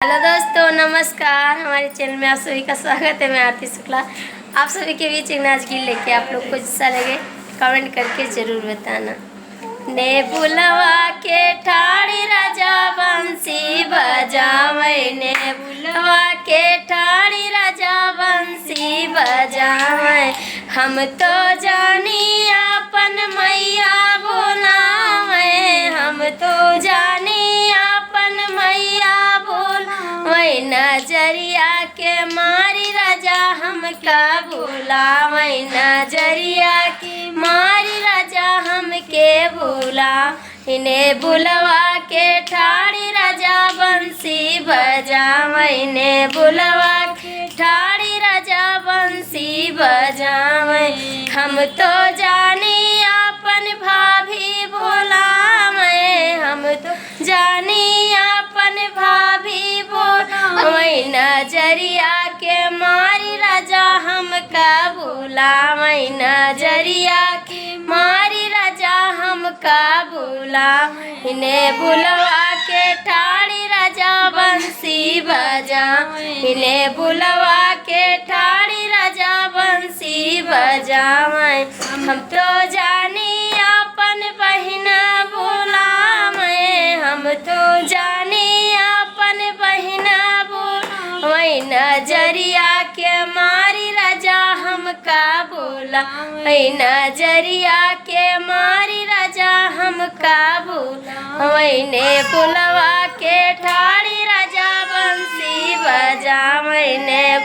Hello दोस्तों, नमस्कार। हमारे चैनल में आप सभी का स्वागत है। मैं आरती शुक्ला आप सभी के बीच एक नाच गीत लेके आप लोग को जैसा लगे कमेंट करके ज़रूर बताना। ने बुलवा के ठाड़ी राजा बंसी बजावे, ने बुलवा के ठाड़ी राजा बंसी बजावे। हम तो जानी अपन मैया बोलावे, हम तो जानी अपन मैया बोलावे। नजरिया के मारी राजा हमका बुलावे, नजरिया की मारी राजा हमके बुला। इन्हें बुलवा के ठाड़ी राजा बंसी बजावे, इन्हें बुलवा के ठाड़ी राजा बंसी बजावे। हम तो जानी अपन भाभी बोलावे, हम तो जानी अपन भाभी बोलावे। नजरिया के मारी राजा हमका बुलावे, नजरिया की मारी राजा हमका बुला। इन्हें बुलवा के ठाड़ी राजा बंसी बजा, इन्हें बुलवा के ठाड़ी राजा बंसी बजावे। हम तो जानी अपन बहिना बुलावे, हम तो जानी अपन बहिना बुलावे। नजरिया के मारी राजा हमका बुलावे, नजरिया के मारी राजा हमका बुलावे। ने बुलवा के ठाड़ी राजा बंसी बजावे, ने